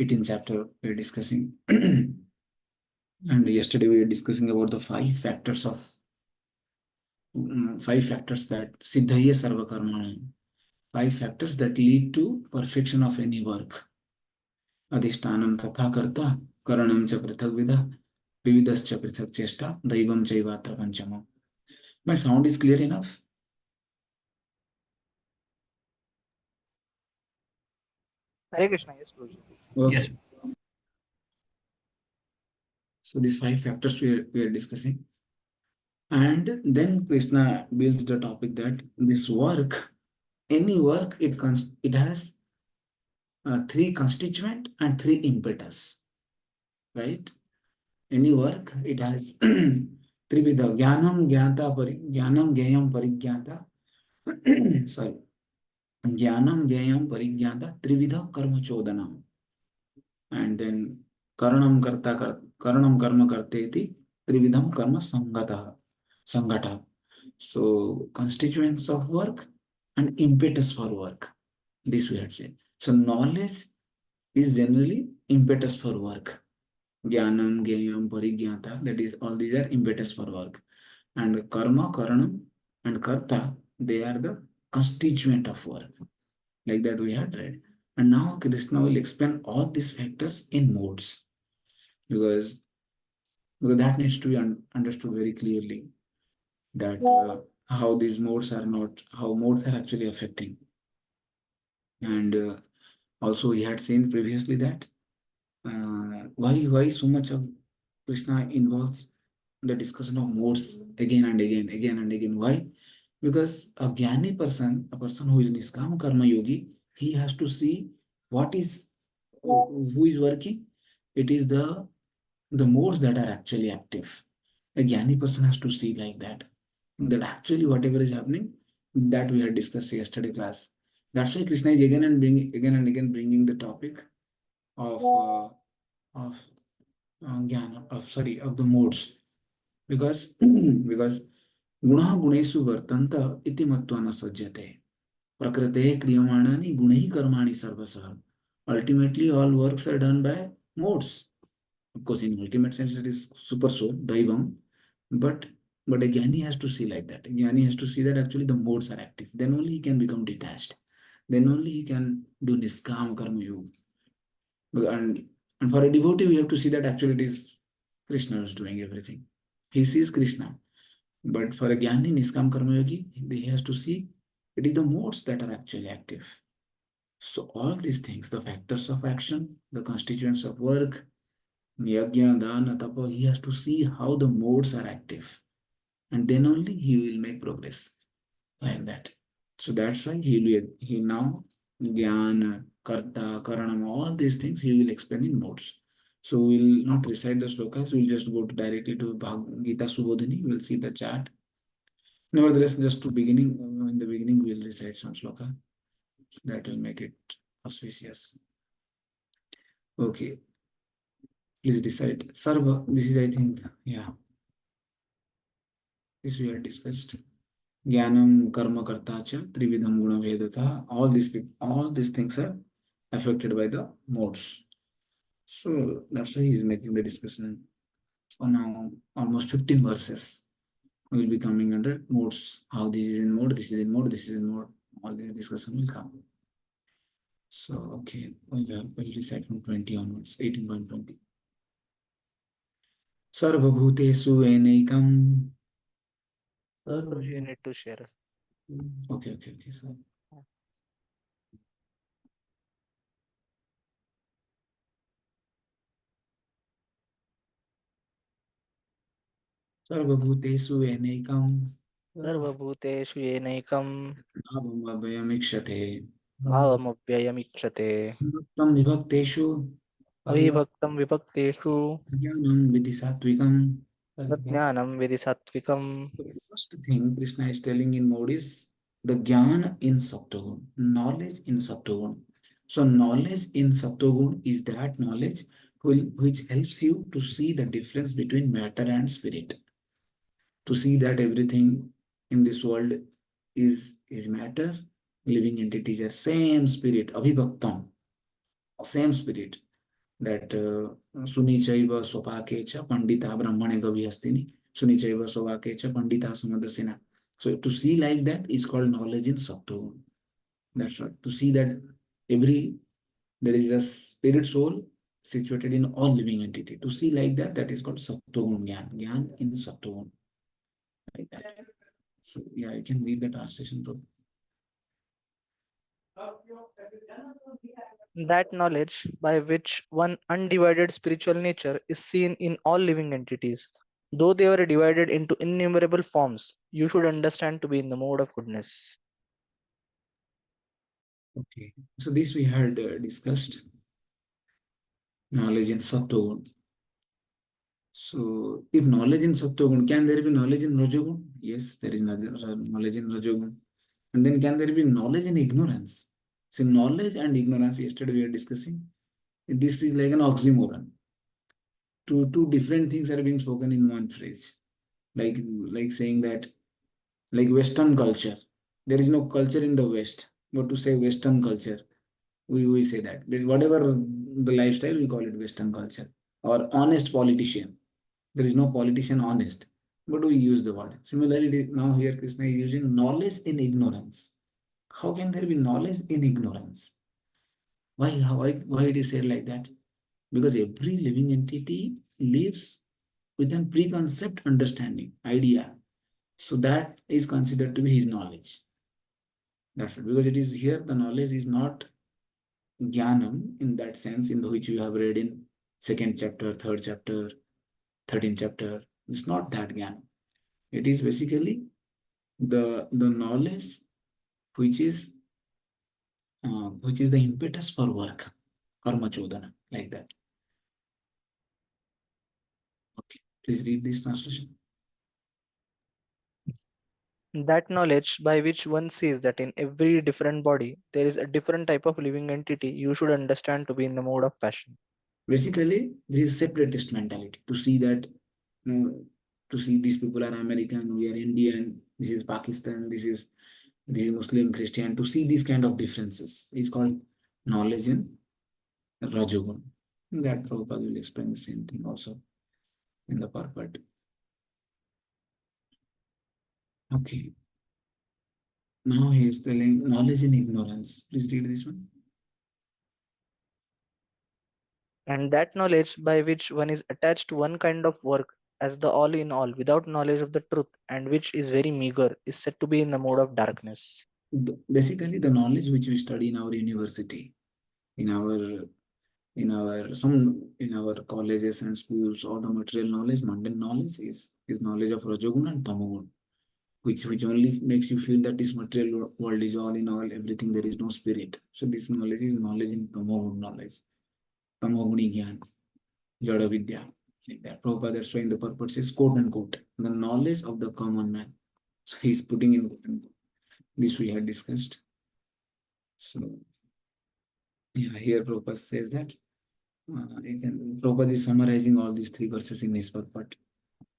18th chapter we are discussing. And yesterday we were discussing about the five factors that siddhaya sarva karmana, five factors that lead to perfection of any work. Adhishtanam tatha karta, karanam cha prithak vidha, vividascha prithak chesta, daivam chaivatra panchama. My sound is clear enough? Hare Krishna, yes, Guruji. Okay. So these five factors we are discussing. And then Krishna builds the topic that this work, any work, it has three constituent and three impetus, right? Any work, it has trivida, jnanam gyayam parigyata, sorry, jnanam gyayam parigyata, trivida karma chodanam. And then karanam karma karteti, trividham karma sangata. So constituents of work and impetus for work. This we had said. So knowledge is generally impetus for work. Jnanam, Gyayam, Parigyata, that is, all these are impetus for work. And karma, karanam, and karta, they are the constituent of work. Like that we had read. And now Krishna will explain all these factors in modes. Because that needs to be understood very clearly. That how these modes are not, how modes are actually affecting. And also we had seen previously that why so much of Krishna involves the discussion of modes again and again, again and again. Why? Because a jnani person, a person who is niskam karma yogi, he has to see what is who is working. It is the modes that are actually active. A jnani person has to see like that. That actually whatever is happening, that we had discussed yesterday class. That's why Krishna is again and again bringing the topic of jnana, of the modes, because because guna gunesu vartanta iti matva na sajjate prakrite kriyamani gunai karmani sarvasah. Ultimately, all works are done by modes. Of course, in ultimate sense, it is super soul, daivam, but a jnani has to see like that. A jnani has to see that actually the modes are active. Then only he can become detached. Then only he can do niskam karma yoga. And for a devotee, we have to see that actually it is Krishna who is doing everything. He sees Krishna. But for a Jnani Niskam Karma Yogi, he has to see it is the modes that are actually active. So all these things, the factors of action, the constituents of work, Yajna, Dana, Tapa, he has to see how the modes are active. And then only he will make progress like that. So that's why he now Jnana, Karta, Karanam, all these things he will explain in modes. So we'll not recite the slokas, we'll just go directly to Gita Subodhini, we'll see the chart. Nevertheless, just to beginning, in the beginning, we'll recite some sloka. That will make it auspicious. Okay, please decide. Sarva, this is, I think, yeah, this we have discussed. Jnanam, karma, karta, cha, trividham, guna, vedata. All these things are affected by the modes. So that's why he is making the discussion. So now, almost 15 verses will be coming under modes. How this is in mode, this is in mode, this is in mode. All this discussion will come. So, okay, we'll recite from 20 onwards, 18.20. Sarvabhutesu enekam. You need to share. Okay. So, Sarvabhutesu enekam. Sarvabhuteshu yenaikum Bhavamabhyamikshate. bhavamapyayamikshate Vibhaktam vibhakteshu. avibhaktam vibhakteshu Jnanam vidhi satvikam. tajnanam vidhi sattvikam. The first thing Krishna is telling in mode is the jnana in Sattvagun, knowledge in Sattvagun. So knowledge in Sattvagun is that knowledge which helps you to see the difference between matter and spirit. To see that everything in this world is matter, living entities are same spirit, abhibhaktam, same spirit. that Sunichaiva Sopake cha Pandita Brahmane Gavi Hastini, Sunichaiva Sopake cha Pandita Samadasina. So to see like that is called knowledge in Sattva. That's right. To see that every there is a spirit soul situated in all living entity. To see like that, that is called Sattva Gyan. Gyan in Sattva, like that. So yeah, you can read the translation, bro. That knowledge by which one undivided spiritual nature is seen in all living entities, though they are divided into innumerable forms, you should understand to be in the mode of goodness. Okay. So this we had discussed knowledge in Sattva. So if knowledge in Sattva, can there be knowledge in Rajogun? Yes, there is knowledge in Rajogun. And then can there be knowledge in ignorance? So knowledge and ignorance, yesterday we were discussing, this is like an oxymoron. Two different things are being spoken in one phrase. Like saying that, like Western culture. There is no culture in the West. But to say Western culture, we say that. Whatever the lifestyle, we call it Western culture. Or honest politician. There is no politician honest. But we use the word. Similarly, now here Krishna is using knowledge in ignorance. How can there be knowledge in ignorance? Why it is said like that? Because every living entity lives with a preconceived understanding, idea. So that is considered to be his knowledge. That's right. Because it is here, the knowledge is not jnanam in that sense, in which you have read in second chapter, third chapter, 13th chapter. It's not that jnana. It is basically the knowledge which is the impetus for work, karma chodana, like that. Okay, please read this translation. That knowledge by which one sees that in every different body there is a different type of living entity, you should understand to be in the mode of passion. Basically, this is separatist mentality to see that, to see these people are American, we are Indian, this is Pakistan, this is Muslim, Christian. To see these kind of differences is called knowledge in Rajogun. That Prabhupada will explain the same thing also in the purport. Okay. Now he is telling knowledge in ignorance. Please read this one. And that knowledge by which one is attached to one kind of work as the all in all without knowledge of the truth and which is very meager is said to be in the mode of darkness. Basically, the knowledge which we study in our university, in our in our colleges and schools, all the material knowledge, mundane knowledge is knowledge of Rajogun and Tamogun, which only makes you feel that this material world is all in all, everything, there is no spirit. So this knowledge is knowledge in Tamogun knowledge, Tamoguni Gyan, Jada Vidya, like that. Prabhupada, that's why in the purpose is quote unquote the knowledge of the common man. So he's putting in quote unquote. This we had discussed. So yeah, here Prabhupada says that Prabhupada is summarizing all these three verses in his purport.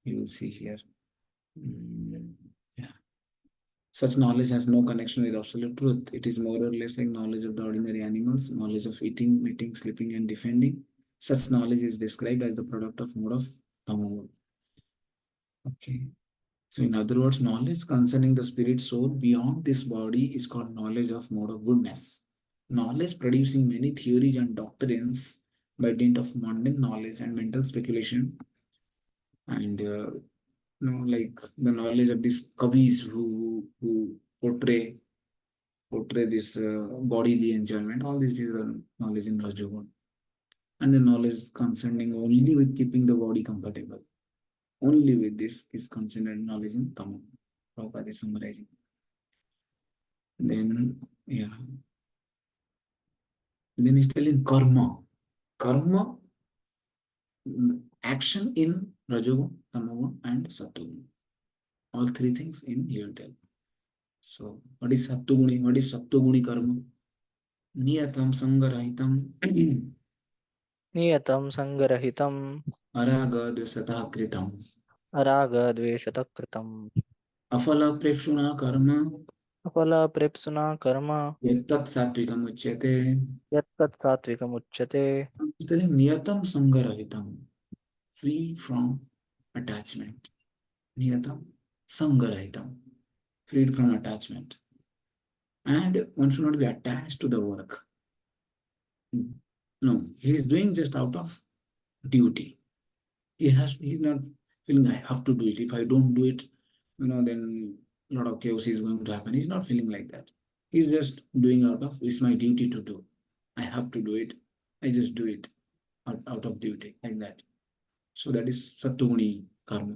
You will see here. Yeah. Such knowledge has no connection with absolute truth. It is more or less like knowledge of the ordinary animals, knowledge of eating, meeting, sleeping, and defending. Such knowledge is described as the product of mode of tamoguni. Okay. So in other words, knowledge concerning the spirit soul beyond this body is called knowledge of mode of goodness. Knowledge producing many theories and doctrines by dint of mundane knowledge and mental speculation, and like the knowledge of these kavis who portray this bodily enjoyment. All this is knowledge in Rajogun, and the knowledge concerning only with keeping the body comfortable. Only with this is considered knowledge in Tamil. Prabhupada is summarizing. Then, yeah. Then he's telling karma. Karma, action in Rajogun, Tamagun, and Sattvagun. All three things in here tell. So, what is Sattuguni? What is Sattuguni karma? Niyatam Sangarahitam Niyatam sangarahitam Araga Dvasatah Kritam araga dveshatakritam Afala Prepshuna Karma अपला प्रेप्सुना कर्म यत्तत् सात्विकम् उच्यते. यत्तत् सात्विकमुच्यते. It's telling niyatam sangarahitam, free from attachment. Niyatam sangarahitam, freed from attachment. And one should not be attached to the work. No, he is doing just out of duty. He's not feeling I have to do it. If I don't do it, then a lot of chaos is going to happen. He's not feeling like that. He's just doing out of it's my duty to do. I have to do it. I just do it out of duty, like that. So that is Satuguni karma.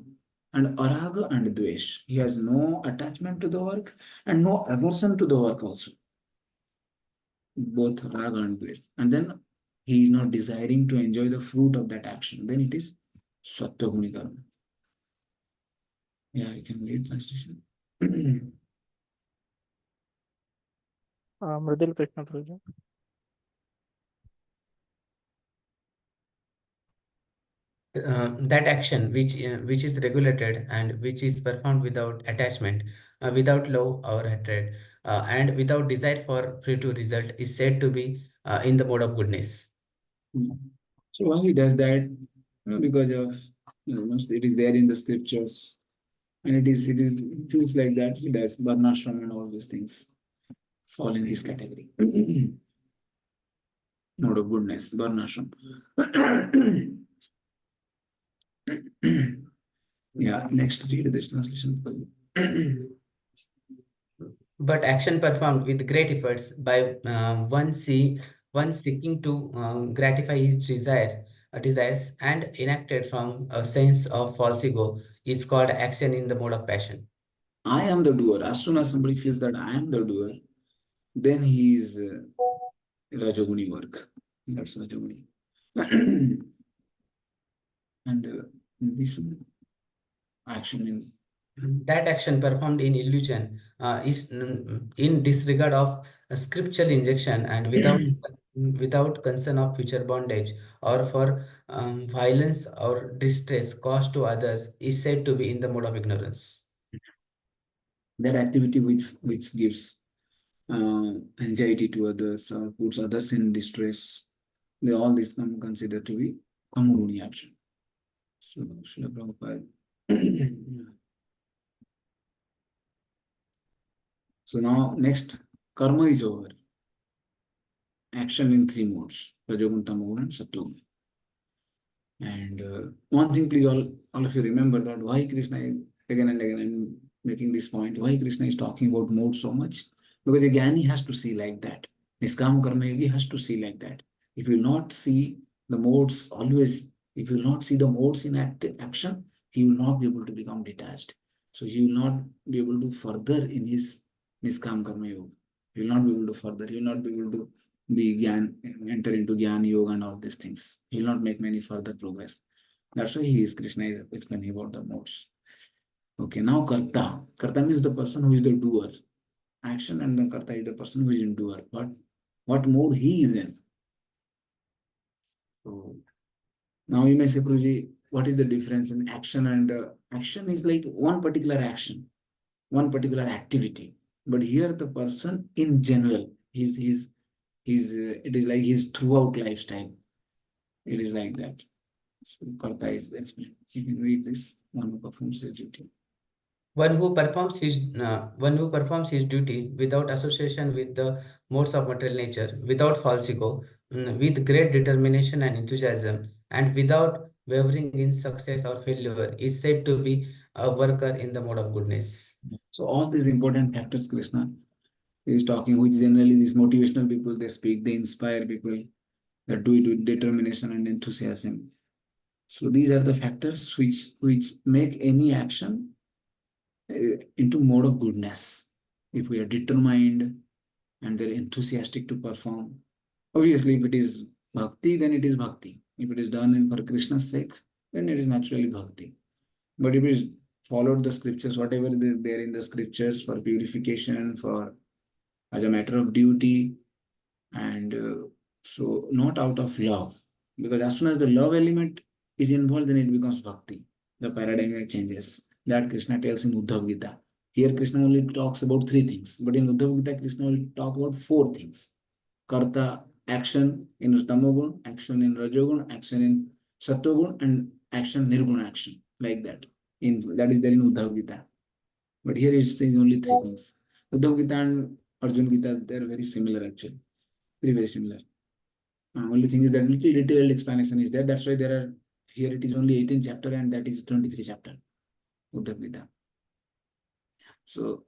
And Araga and Dvesh. He has no attachment to the work and no aversion to the work also. Both Raga and Dvesh. And then he is not desiring to enjoy the fruit of that action. Then it is Sattva-guni karma. Yeah, you can read translation. Mridul Krishna Prabhu. That action which is regulated and which is performed without attachment, without love or hatred, and without desire for free to result is said to be in the mode of goodness. So why he does that? Because of it is there in the scriptures, and it feels like that he does varnashram and all these things fall in his category. Mode of goodness, varnashram. Yeah, next read this translation. But action performed with great efforts by one seeking to gratify his desires and enacted from a sense of false ego is called action in the mode of passion. I am the doer. As soon as somebody feels that I am the doer, then he is Rajoguni work. That's Rajoguni. And this one, action means That action performed in illusion is in disregard of scriptural injection and without concern of future bondage or for violence or distress caused to others is said to be in the mode of ignorance. that activity which gives anxiety to others or puts others in distress. They all these come considered to be Kamaguni action. So, Srila Prabhupada. So now next, karma is over. Action in three modes: Rajogun, Tamogun, and Sattvagun. And one thing, please, all of you remember that why Krishna is again and again I'm making this point. Why Krishna is talking about modes so much? Because a Jnani has to see like that. Niskam Karma Yogi has to see like that. If you will not see the modes always, if you will not see the modes in action, he will not be able to become detached. So he will not be able to further in his Niskam Karma Yoga. He will not be able to further. He will not be able to enter into Gyan Yoga and all these things. He will not make many further progress. That's why Krishna is explaining about the modes. Okay, now Karta. Karta means the person who is the doer. Action, and then Karta is the person who is in doer. But what mode he is in? So now you may say, Prabhuji, what is the difference in action and action is like one particular action, one particular activity. But here the person in general, it is like his throughout lifestyle. It is like that. So Karta is explained. You can read this. One who performs his duty. One who performs his duty without association with the modes of material nature, without false ego, with great determination and enthusiasm, and without wavering in success or failure, is said to be a worker in the mode of goodness. So all these important factors, Krishna is talking, which generally these motivational people they speak, they inspire people, they do it with determination and enthusiasm. So these are the factors which make any action into mode of goodness. If we are determined and they're enthusiastic to perform, obviously if it is bhakti, then it is bhakti. If it is done for Krishna's sake, then it is naturally bhakti. But if it is followed the scriptures, whatever there in the scriptures for purification, for as a matter of duty, and so not out of love, because as soon as the love element is involved, then it becomes bhakti. The paradigm changes. That Krishna tells in Uddhav Gita. Here Krishna only talks about three things, but in Uddhav Gita, Krishna will talk about four things. Karta, action in Tamogun, action in Rajogun, action in Sattvagun, and action Nirguna action, like that. That is there in Uddhav Gita. But here it says only three things. Uddhav Gita and Arjun Gita, they are very similar actually. Very similar. Only thing is that little detailed explanation is there. That's why there are here it is only 18 chapter and that is 23 chapter. Uddhav Gita. So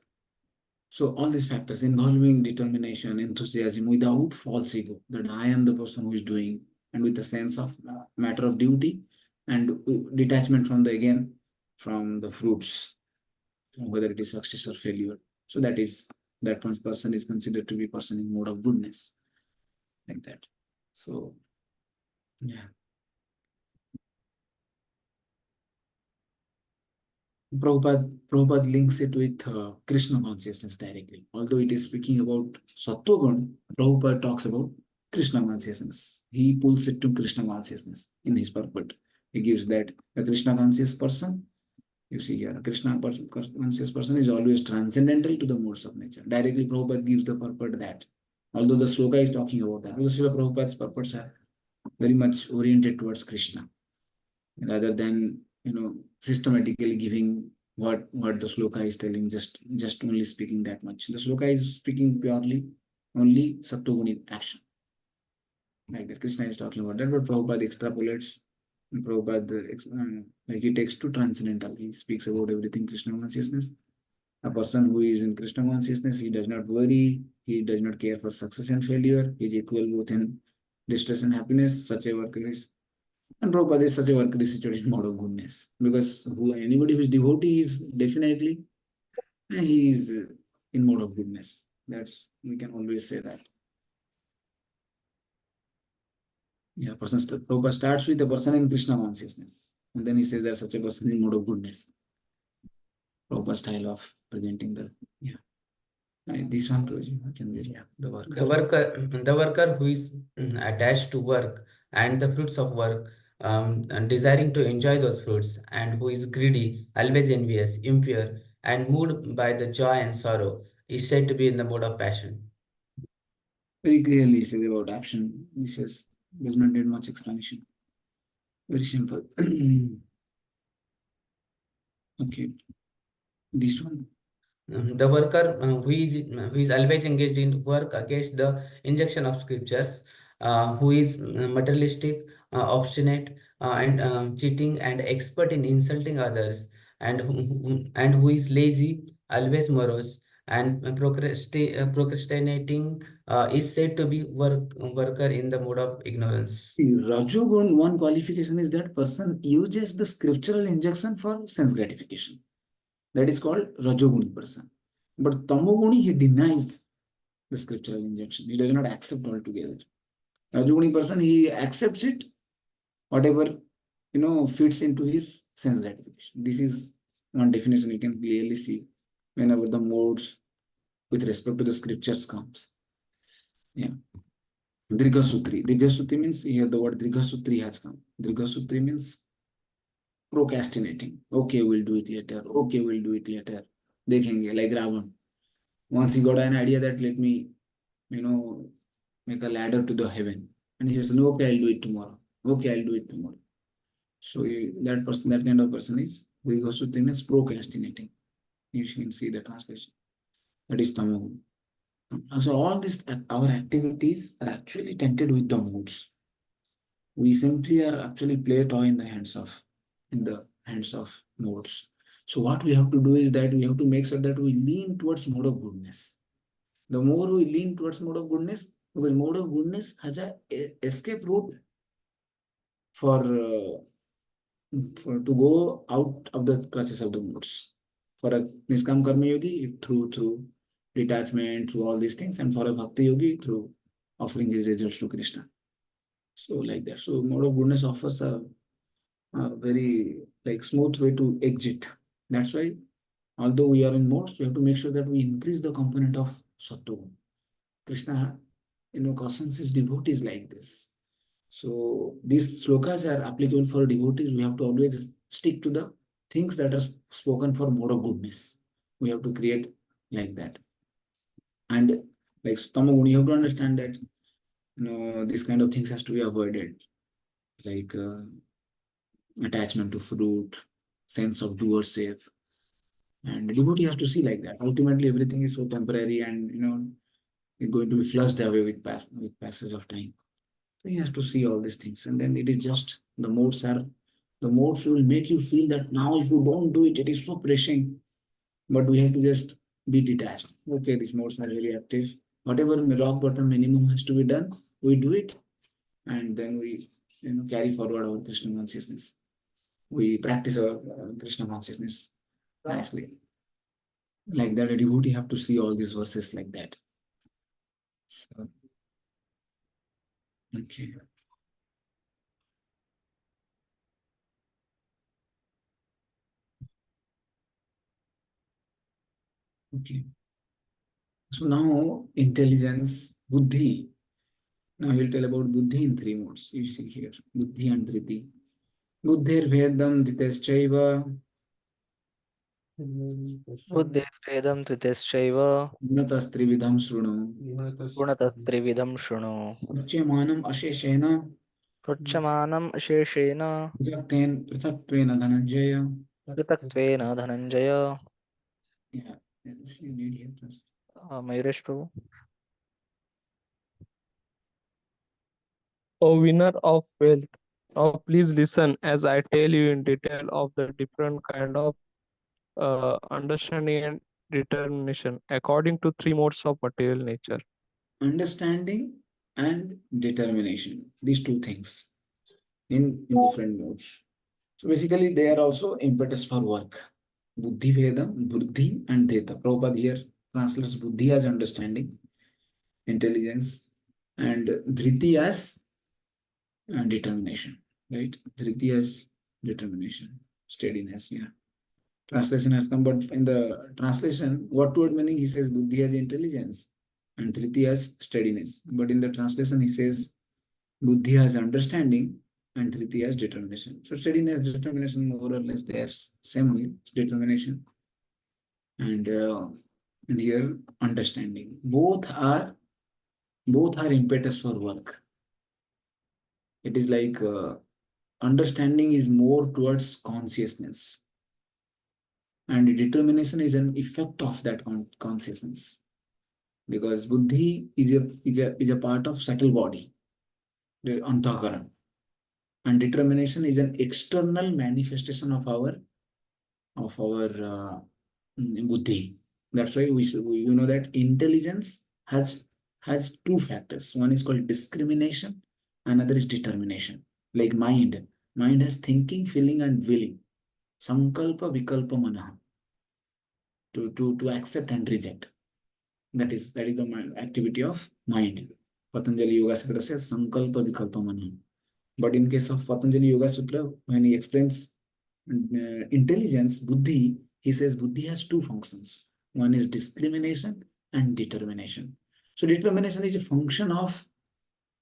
all these factors involving determination, enthusiasm without false ego, that I am the person who is doing, and with a sense of matter of duty and detachment from from the fruits, whether it is success or failure. So that person is considered to be person in mode of goodness, like that. So yeah. Prabhupada links it with Krishna consciousness directly. Although it is speaking about Sattvagun, Prabhupada talks about Krishna consciousness. He pulls it to Krishna consciousness in his purport. He gives that a Krishna conscious person, you see here, a Krishna conscious person is always transcendental to the modes of nature. Directly Prabhupada gives the purport that. Although the sloka is talking about that, because Srila Prabhupada's purports are very much oriented towards Krishna, rather than systematically giving what the sloka is telling, just only speaking that much. The sloka is speaking purely only Sattva-guni action. Like that, Krishna is talking about that, but Prabhupada extrapolates. Prabhupada, like he takes to transcendental. He speaks about everything Krishna consciousness. A person who is in Krishna consciousness, he does not worry, he does not care for success and failure. He is equal both in distress and happiness. Such a worker is. And Prabhupada is such a worker is situated in mode of goodness. Because anybody who is devotee is definitely, he is in mode of goodness. We can always say that. Yeah, Prabhupada starts with a person in Krishna consciousness. And then he says there's such a person in mode of goodness. Prabhupada style of presenting this one, can be the The worker who is attached to work and the fruits of work, and desiring to enjoy those fruits, and who is greedy, always envious, impure, and moved by the joy and sorrow, is said to be in the mode of passion. Very clearly says about action. He says does not need much explanation. Very simple. Okay, this one. The worker who is always engaged in work against the injection of scriptures, who is materialistic, obstinate, and cheating, and expert in insulting others, and who is lazy, always morose, and procrastinating, is said to be worker in the mode of ignorance. See, Rajogun, one qualification is that person uses the scriptural injection for sense gratification. That is called Rajoguni person. But Tamoguni, he denies the scriptural injection. He does not accept altogether. Rajoguni person, he accepts it, whatever fits into his sense gratification. This is one definition you can clearly see whenever the modes with respect to the scriptures comes. Yeah. Drigasutri. Drigasutri means here the word Drigasutri has come. Drigasutri means procrastinating. Okay, we'll do it later. Okay, we'll do it later. Dekhenge, like Ravan. Once he got an idea that let me, make a ladder to the heaven. And he was like, okay, I'll do it tomorrow. Okay, I'll do it tomorrow. So that kind of person is Drigasutri means procrastinating. You can see the translation. That is Tamogun. So all these our activities are actually tainted with the moods. We simply are actually play toy in the hands of modes. So what we have to do is that we have to make sure that we lean towards mode of goodness. The more we lean towards mode of goodness, because mode of goodness has a escape route for to go out of the clutches of the modes. For a Niskam Karma Yogi, through detachment, through all these things, and for a Bhakti Yogi, through offering his results to Krishna. So like that. So mode of goodness offers a very smooth way to exit. That's why, although we are in modes, we have to make sure that we increase the component of Sattva. Krishna, cautions his devotees like this. So these slokas are applicable for devotees. We have to always stick to the things that are spoken for mode of goodness. We have to create like that. And like Tamaguni, you have to understand that this kind of things has to be avoided, like attachment to fruit, sense of doership, and the devotee has to see like that. Ultimately, everything is so temporary, and it's going to be flushed away with passage of time. So he has to see all these things, and then it is just the modes will make you feel that now if you don't do it, it is so pressing. But we have to just be detached. Okay, these modes are very active. Whatever rock bottom minimum has to be done, we do it, and then we carry forward our Krishna consciousness. We practice our Krishna consciousness nicely. Like that, a devotee have to see all these verses like that. So, okay. Okay. So now intelligence, buddhi. Now he'll tell about buddhi in three modes. You see here, buddhi and dhriti. Buddhir vedam dhiteschaiva बुद्धेस्वेदं धृतेश्चैव gunatas shruno. गुणतः त्रिविधं शृणु Uच्यमानम asheshena पृच्छमानम् अशेषेण पृथक्त्वेन dhananjaya. पृथक्त्वेन Dhananjay Yeah, yes, you need here first. Mayuresh Prabhu O winner of wealth, now please listen as I tell you in detail of the different kind of understanding and determination according to three modes of material nature. Understanding and determination. These two things in different modes. So basically, they are also impetus for work. Buddhi Vedam, Buddhi and Dheta. Prabhupada here translates Buddhi as understanding, intelligence, and Dhriti as determination. Right? Dhriti as determination, steadiness. Yeah. Translation has come, but in the translation, what word meaning he says Buddhi as intelligence and Dhriti as steadiness. But in the translation, he says Buddhi has understanding and Dhriti has determination. So steadiness, determination, more or less, they are same only. It's determination and here understanding. Both are impetus for work. It is like understanding is more towards consciousness, and determination is an effect of that consciousness. Because buddhi is a part of subtle body, the antahkaran, and determination is an external manifestation of our buddhi. That's why you know that intelligence has two factors. One is called discrimination, another is determination. Like mind has thinking, feeling, and willing. Sankalpa, vikalpa, manaha, to accept and reject. That is the activity of mind. Patanjali Yoga Sutra says Sankalpa Vikalpa Manaha. But in case of Patanjali Yoga Sutra, when he explains intelligence, buddhi, he says buddhi has two functions. One is discrimination and determination. So determination is a function of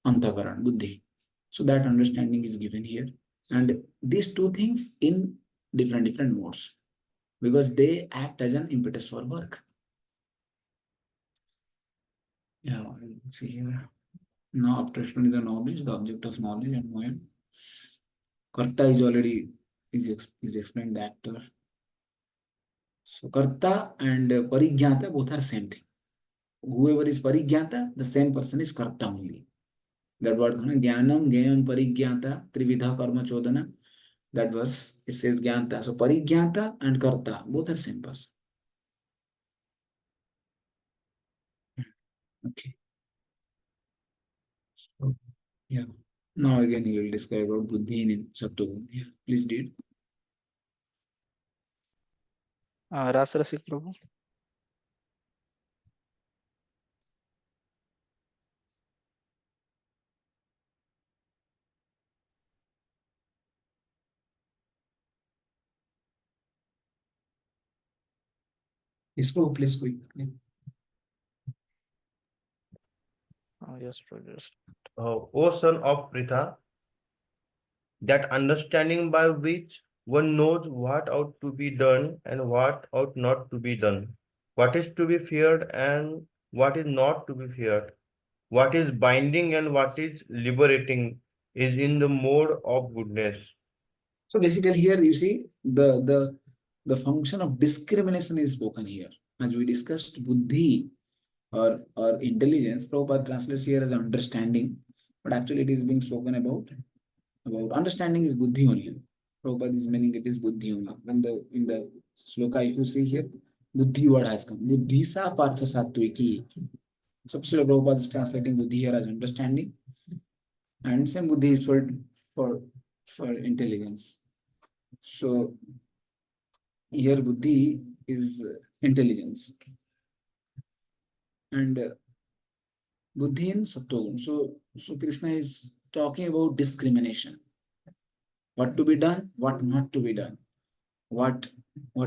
antavaran, buddhi. So that understanding is given here. And these two things in different modes, because they act as an impetus for work. Yeah, see here. Now, after explaining the knowledge, the object of knowledge and mind, karta is already is explained the actor. So karta and parigyata both are same thing. Whoever is parigyata, the same person is karta only. That word jnanam, gyam, parigyata, trividha karma chodana. That verse it says gyanta. So parigyata and karta both are same person. Okay. So, yeah. Now again he will describe about buddhi in Sattva. Yeah. Please read. रासरसिक प्रभु इसको please quick. Yeah. yes Prabhu just O son of Pritha, that understanding by which One knows what ought to be done and what ought not to be done, what is to be feared and what is not to be feared, what is binding and what is liberating is in the mode of goodness. So basically here you see the function of discrimination is spoken here. As we discussed, buddhi or intelligence, Prabhupada translates here as understanding, but actually it is being spoken about understanding is buddhi only. Prabhupada is meaning it is buddhi only. When the in the sloka, if you see here, buddhi word has come. Buddhi sa partha sattviki. So Srila Prabhupada is translating buddhi here as understanding, and same buddhi is for for intelligence. So here buddhi is intelligence and buddhi in sattva. So Krishna is talking about discrimination. What to be done, what not to be done. What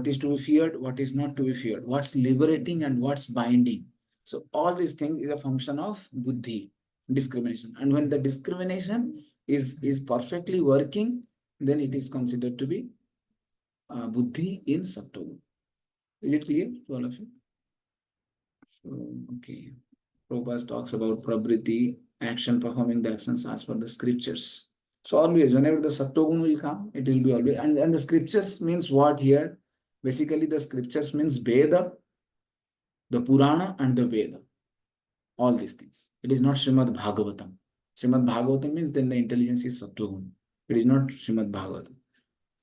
is to be feared, what is not to be feared, what's liberating and what's binding. So all these things is a function of buddhi, discrimination. And when the discrimination is perfectly working, then it is considered to be buddhi in sattva. Is it clear to all of you? So, okay. Prabhupada talks about pravriti, action, performing the actions as per the scriptures. So always, whenever the Sattvagun will come, it will be always. And the scriptures means what here? Basically, the scriptures means Veda, the Purana, and the Veda. All these things. It is not Srimad Bhagavatam. Srimad Bhagavatam means then the intelligence is Sattvagun. It is not Srimad Bhagavatam.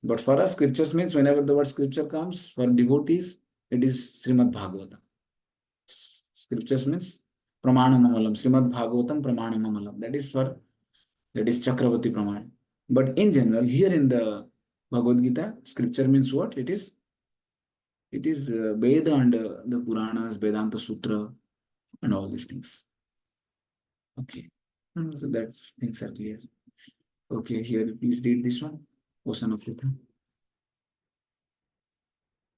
But for us, scriptures means whenever the word scripture comes, for devotees, it is Srimad Bhagavatam. Scriptures means Pramanamamalam. Srimad Bhagavatam Pramanamamalam. That is Chakravarti Praman. But in general, here in the Bhagavad Gita, scripture means what? It is Veda and the Puranas, Vedanta Sutra, and all these things. Okay. So that things are clear. Okay, here please read this one. Ocean of Pritha.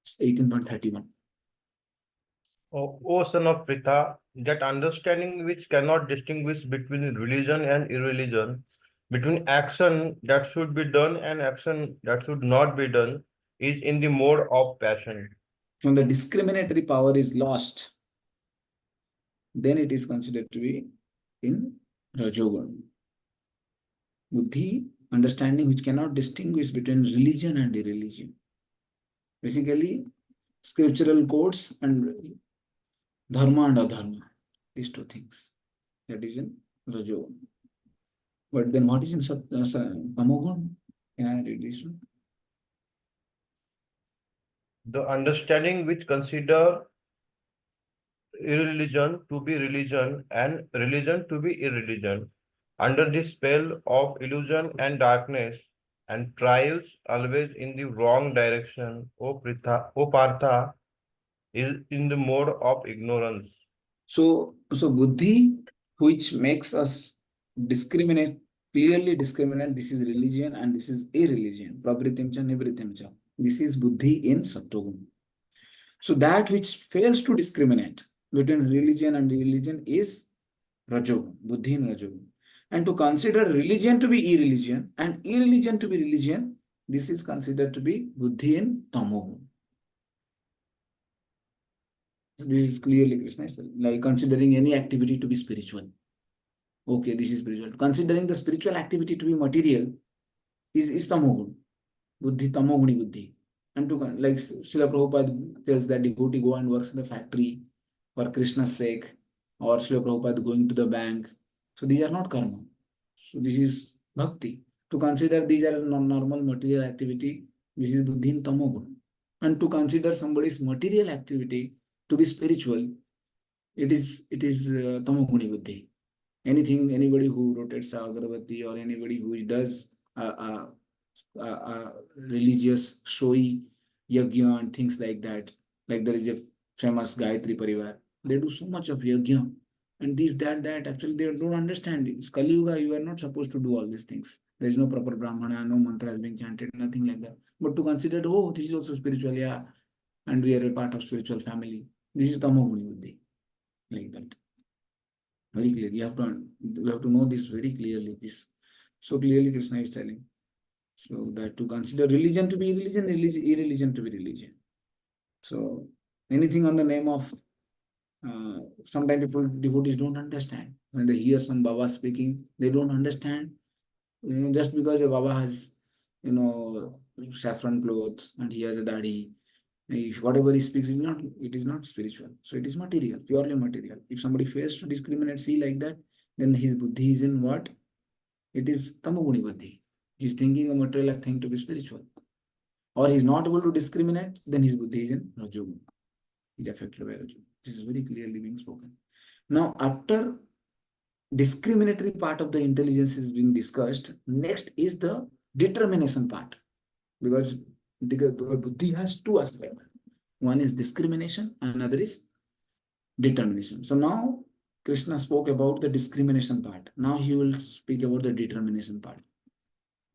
It's 18.31. O son of Pritha, that understanding which cannot distinguish between religion and irreligion, between action that should be done and action that should not be done, is in the mode of passion. When the discriminatory power is lost, then it is considered to be in Rajogun. Buddhi, understanding which cannot distinguish between religion and irreligion. Basically, scriptural codes and dharma and adharma. These two things. That is in Rajogun. But then what is in Tamogun? Can I read this one? The understanding which consider irreligion to be religion and religion to be irreligion, under the spell of illusion and darkness, and trials always in the wrong direction, O Partha, is in the mode of ignorance. So buddhi, which makes us discriminate, clearly discriminate, this is religion and this is irreligion. Pravritim cha, nivritim cha. This is buddhi in sattvagun. So that which fails to discriminate between religion and irreligion is rajogun, buddhi in rajogun. And to consider religion to be irreligion and irreligion to be religion, this is considered to be buddhi in tamogun. So this is clearly Krishna is like considering any activity to be spiritual. Okay, this is spiritual. Considering the spiritual activity to be material is tamogun. Buddhi, tamoguni buddhi. And to like Srila Prabhupada tells that devotee go and works in the factory for Krishna's sake, or Srila Prabhupada going to the bank. So these are not karma. So this is bhakti. To consider these are non-normal material activity, this is buddhi in tamogun. And to consider somebody's material activity to be spiritual, it is tamoguni buddhi. Anybody who rotates a agravati or anybody who does religious showy yajna and things like that. Like there is a famous Gayatri Parivar. They do so much of yajna and this, that. Actually, they don't understand it. It's Kali Yuga, you are not supposed to do all these things. There is no proper Brahmana, no mantras being chanted, nothing like that. But to consider, oh, this is also spiritual, yeah, and we are a part of spiritual family. This is Tamoguni Buddhi. Like that. Very clear. You have to know this very clearly. This so clearly Krishna is telling. So that to consider religion to be religion, irreligion to be religion. So anything on the name of sometimes people devotees don't understand when they hear some Baba speaking, they don't understand. Just because a Baba has, saffron clothes and he has a dadi, if whatever he speaks is not, it is not spiritual. So it is material, purely material. If somebody fails to discriminate, see like that, then his buddhi is in what? It is tamoguni buddhi. He's thinking a material thing to be spiritual. Or he's not able to discriminate, then his buddhi is in rajoguna. He's affected by rajoguna. This is very clearly being spoken. Now, after discriminatory part of the intelligence is being discussed, next is the determination part. Because buddhi has two aspects. One is discrimination, another is determination. So now Krishna spoke about the discrimination part. Now he will speak about the determination part.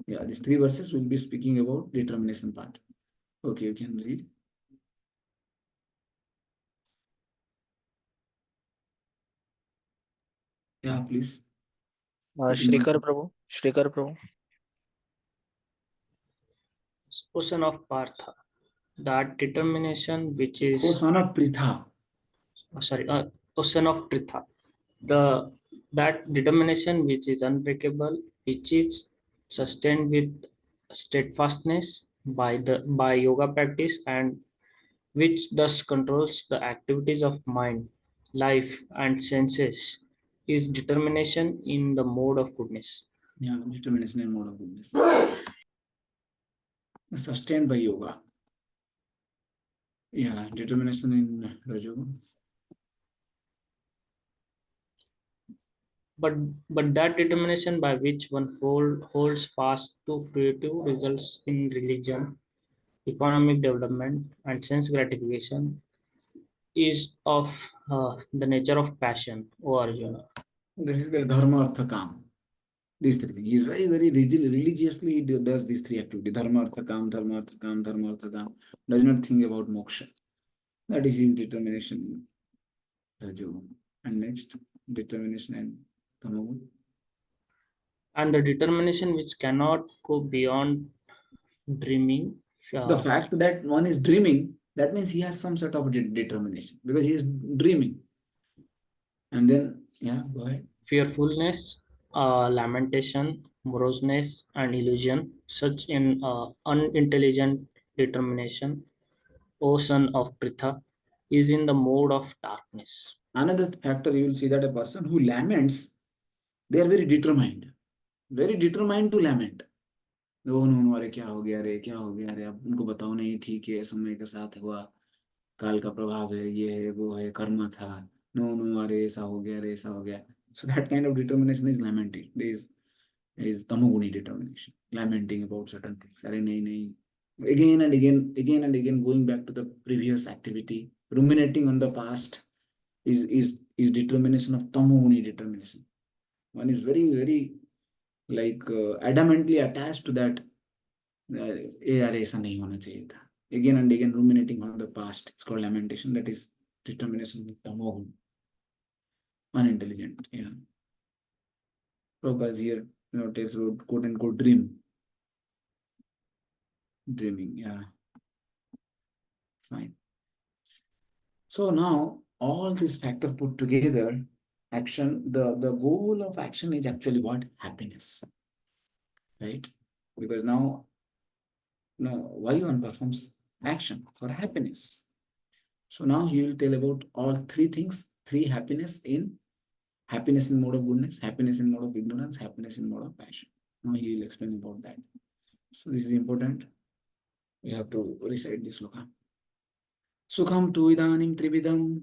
Yeah, these 3 verses will be speaking about determination part. Okay, you can read. Yeah, please. Shrikar Prabhu. Shrikar Prabhu. O son of Partha, that determination which is O son of Pritha. O son of Pritha, that determination which is unbreakable, which is sustained with steadfastness by yoga practice, and which thus controls the activities of mind, life, and senses, is determination in the mode of goodness. Yeah, determination and mode of goodness. Sustained by yoga. Yeah, determination in Rajogun. But that determination by which one holds fast to fruitive results in religion, economic development, and sense gratification is of the nature of passion, O Arjuna. This is the dharma, artha, kam. These 3 things. He is very, very religiously he does these 3 activities. Dharma, artha, kam, dharma, artha, kam, dharma, artha, kam. Does not think about moksha. That is his determination in Rajogun. And next, determination and tamagun. And the determination which cannot go beyond dreaming. The fact that one is dreaming, that means he has some sort of determination because he is dreaming. And then, yeah, go ahead. Fearfulness, lamentation, moroseness, and illusion, such in unintelligent determination, O son of Pritha, is in the mode of darkness. Another factor, you will see that a person who laments, they are very determined to lament. Oh no अरे क्या हो गया रे, क्या हो गया रे, अब उनको बताओ नहीं ठीक है, समय के साथ हुआ, काल का प्रभाव है, ये है, वो है, कर्म था, नो अरे ऐसा हो गया रे, ऐसा हो गया. So that kind of determination is lamenting. There is tamoguni determination, lamenting about certain things. अरे नहीं नहीं, again and again going back to the previous activity, ruminating on the past is determination of tamoguni determination. One is very, very like adamantly attached to that. यार ऐसा नहीं होना चाहिए था. Again and again ruminating on the past. It's called lamentation. That is determination with tamogun. Unintelligent. Yeah. Prabhupada here, tells about quote unquote dream. Dreaming. Yeah. Fine. So now all these factors put together, action, the goal of action is actually what? Happiness. Right? Because now why one performs action for happiness. So now he will tell about all 3 things, 3 happiness in mode of goodness, happiness in mode of ignorance, happiness in mode of passion. Now he will explain about that. So this is important. We have to recite this sloka. Sukham tu idanim trividam.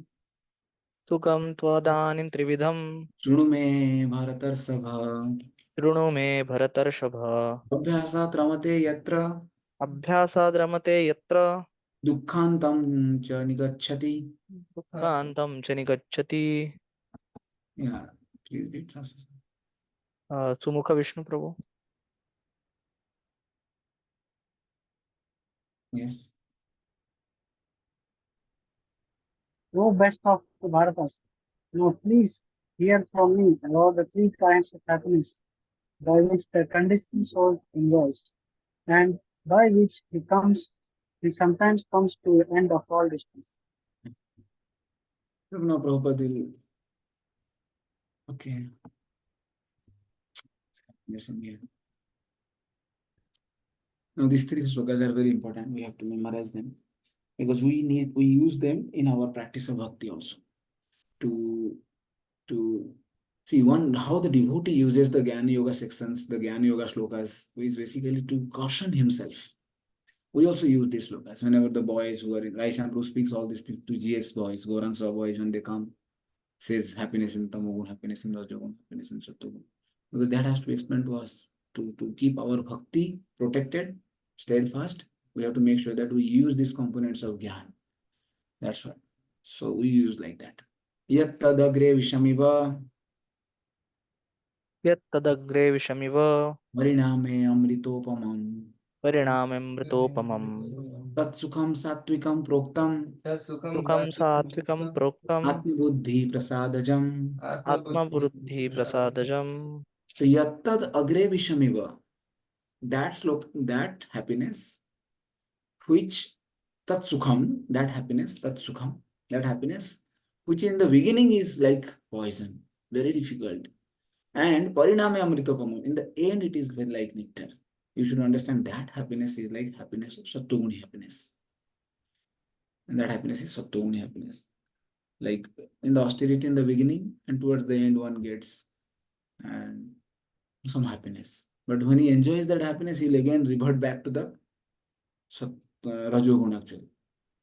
Sukham tvadanim trividham. Shruну me bharatar sabha. Shruno me bharatarshava. Abhyasat ramate yatra. Abhyasad ramate yatra. Dukkhantam cha nigacchati. Dukhantam cha nigacchati. Yeah, please read Shastri. Sumukha Vishnu Prabhu. Yes. O best of the Bharatas, now please hear from me about the 3 kinds of happiness by which the conditioned soul enjoys. and by which he sometimes comes to the end of all distress. No, Prabhupada will. Okay. Listen here. Now, these three slokas are very important. We have to memorize them because we use them in our practice of bhakti also to see how the devotee uses the Jnana Yoga sections, the Jnana Yoga slokas, is basically to caution himself. We also use these slokas whenever the boys who are in Raishan speaks all these things to GS boys, Gaurang Saw boys, when they come, says happiness in Tamogun, happiness in Rajogun, happiness in Sattvagun. Because that has to be explained to us to keep our bhakti protected, steadfast. We have to make sure that we use these components of Gyan. That's why. So we use like that. Yat tadagre vishamiva Yat tadagre vishamiva Variname amritopamam parinamamritopamam tat sukham satvikam proktam sukham satvik proktam atmibuddhi prasadajam. atmabuddhi prasadajam. So yattad agre vishamiva, that happiness, which tat sukham, that happiness, which in the beginning is like poison, very difficult. And pariname amritopamam, in the end it is very like nectar. You should understand that happiness is like happiness of Sattva-guni happiness. And that happiness is Sattva-guni happiness. Like in the austerity in the beginning, and towards the end one gets some happiness. But when he enjoys that happiness, he will again revert back to the Rajoguna actually.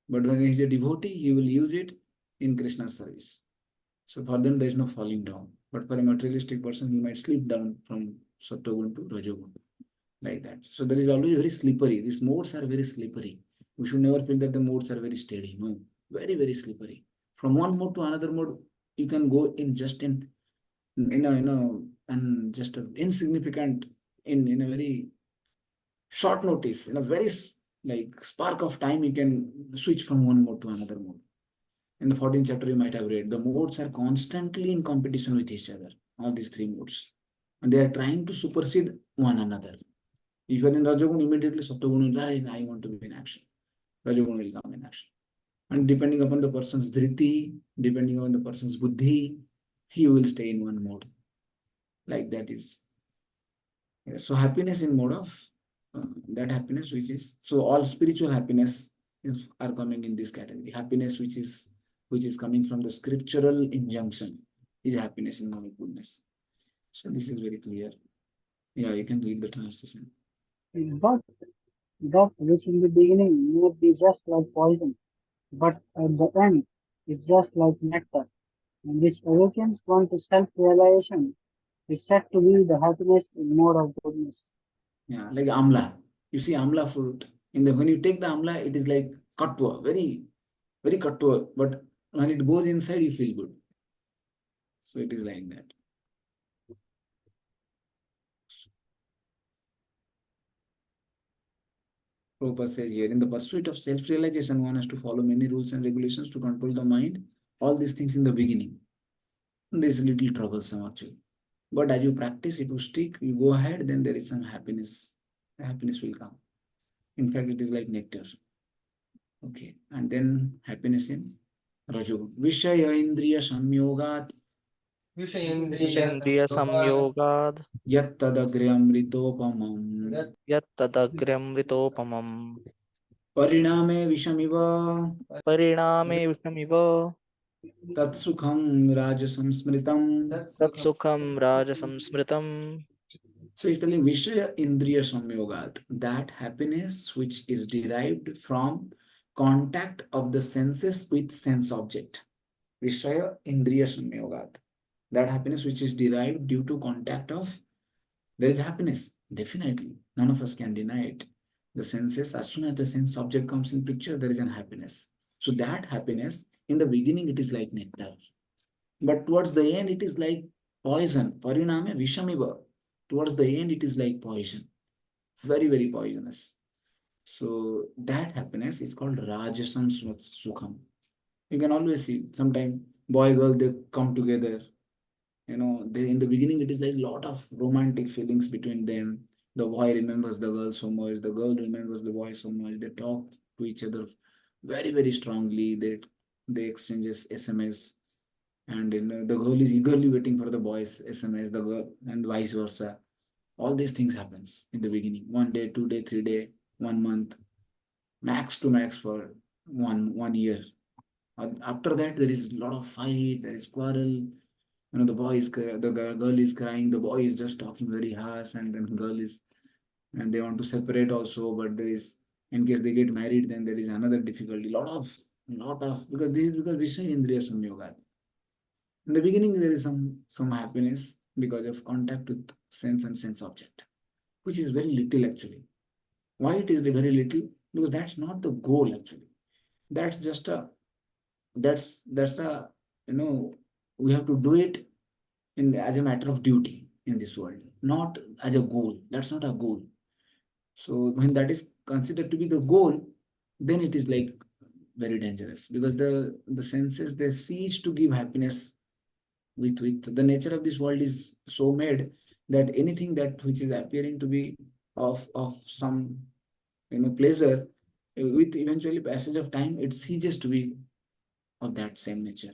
But when he is a devotee, he will use it in Krishna's service. So for them, there is no falling down. But for a materialistic person, he might slip down from Sattva-gun to Rajogun, like that. So there is always very slippery. These modes are very slippery. We should never feel that the modes are very steady. No, very, very slippery. From one mode to another mode, you can go in just and just a insignificant, in a very short notice, in a very like spark of time, you can switch from one mode to another mode. In the 14th chapter, you might have read the modes are constantly in competition with each other, all these three modes, and they are trying to supersede one another. If you are in Rajogun, immediately Sattvagun will, I want to be in action. Rajogun will come in action. And depending upon the person's dhriti, depending on the person's buddhi, he will stay in one mode. Like that is. So happiness in mode of that happiness which is, so all spiritual happiness are coming in this category. Happiness which is coming from the scriptural injunction is happiness in mode of goodness. So this is very clear. Yeah, you can read the translation. That which in the beginning may be just like poison, but at the end is just like nectar, and which awakens one to self-realization, is said to be the happiness in mode of goodness. Yeah, like amla. You see amla fruit. When you take the amla, it is like katwa, very, very katwa. But when it goes inside, you feel good. So it is like that. Prabhupada says here, in the pursuit of self-realization, one has to follow many rules and regulations to control the mind. All these things in the beginning. This is a little troublesome actually. But as you practice, it will stick, you go ahead, then there is some happiness. The happiness will come. In fact, it is like nectar. Okay. And then happiness in Rajogun. Vishaya Indriya Samyogat Vishendriya samyogad Yat Tadagre Amritopamam yat tadagramritopamam Pariname Vishamiva pariname vishamiva Tat Sukham Rajasamsmritam. tat sukham rajasamsmritam. So he's telling Vishaya Indriya Samyogat, that happiness which is derived from contact of the senses with sense object. Vishaya Indriya Samyogat, that happiness which is derived due to contact of, there is happiness, definitely. None of us can deny it. The senses, as soon as the sense object comes in picture, there is an happiness. So that happiness, in the beginning, it is like nectar. But towards the end, it is like poison. Pariname Vishamiva. Towards the end, it is like poison. Very, very poisonous. So that happiness is called Rajasam Sukham. You can always see, sometimes boy, girl, they come together. In the beginning, it is like lot of romantic feelings between them. The boy remembers the girl so much, the girl remembers the boy so much. They talk to each other very, very strongly. They exchanges SMS, and the girl is eagerly waiting for the boy's SMS, the girl, and vice versa. All these things happens in the beginning. 1 day, 2 day, 3 day, 1 month, max to max for one year. After that, there is a lot of fight. There is quarrel. The girl is crying. The boy is just talking very harsh, and then girl is, and they want to separate also. But there is, in case they get married, then there is another difficulty. Lot of because this is because Vishnu Indriya Samyoga. In the beginning, there is some happiness because of contact with sense and sense object, which is very little actually. Why it is very little? Because that's not the goal actually. That's just a that's a you know we have to do it in as a matter of duty in this world, not as a goal. That's not a goal. So when that is considered to be the goal, then it is like very dangerous because the senses they cease to give happiness with the nature of this world is so made that anything that which is appearing to be of some pleasure with eventually passage of time it ceases to be of that same nature.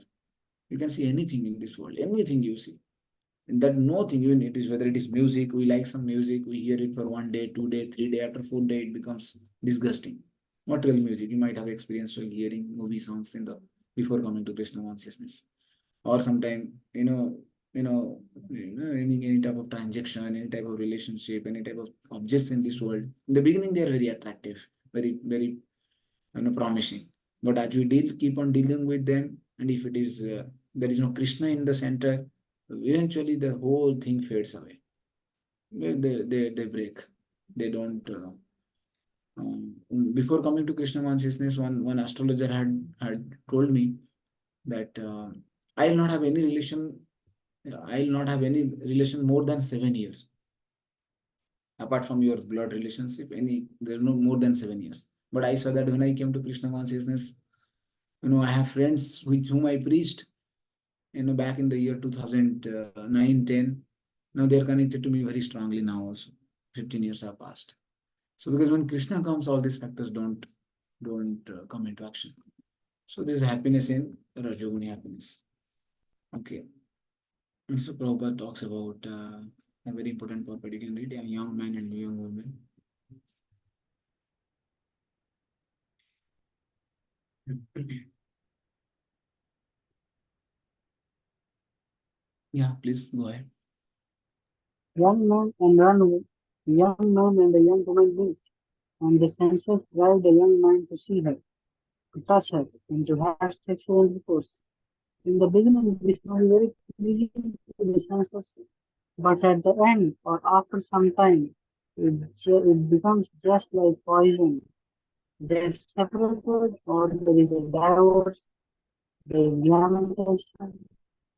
You can see anything in this world, anything you see. And that no thing, even it is whether it is music, we like some music, we hear it for 1 day, 2 day, 3 day, after 4 day, it becomes disgusting. Not real music. You might have experienced while hearing movie songs in the before coming to Krishna consciousness. Or sometime, any type of transaction, any type of relationship, any type of objects in this world. In the beginning, they are very attractive, very, very promising. But as we keep on dealing with them, and if it is there is no Krishna in the center, eventually the whole thing fades away. They break. They don't. Before coming to Krishna consciousness, one astrologer had told me that I'll not have any relation. I'll not have any relation more than 7 years apart from your blood relationship. There are no more than 7 years. But I saw that when I came to Krishna consciousness, I have friends with whom I preached, back in the year 2009, 10. Now they are connected to me very strongly now also. 15 years have passed. So because when Krishna comes, all these factors don't come into action. So this is happiness in Rajoguni happiness. Okay. And so Prabhupada talks about a very important purport. You can read a young man and a young woman. Yeah, please go ahead. Young man and young man and a young woman meet, and the senses drive the young man to see her, to touch her, and to have sexual intercourse. In the beginning, this may be very pleasing to the senses, but at the end or after some time, it becomes just like poison. They're separated or there is a divorce, there is lamentation,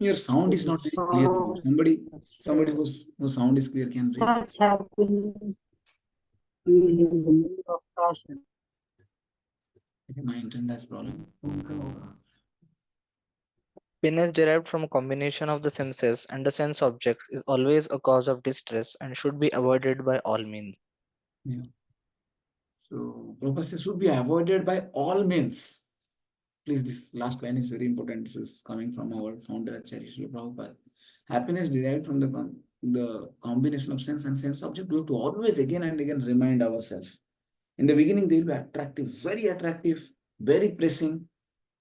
Your sound there is not is very clear. sorrow, Somebody etc. whose sound is clear can read. Such happiness is in the mood of passion. Okay, my internet has problem. Happiness derived from a combination of the senses and the sense objects is always a cause of distress and should be avoided by all means. Yeah. So purposes should be avoided by all means. Please, this last line is very important. This is coming from our founder, Acharya Srila Prabhupada. Happiness derived from the combination of sense and sense object. We have to always again and again remind ourselves. In the beginning, they will be attractive, very pressing,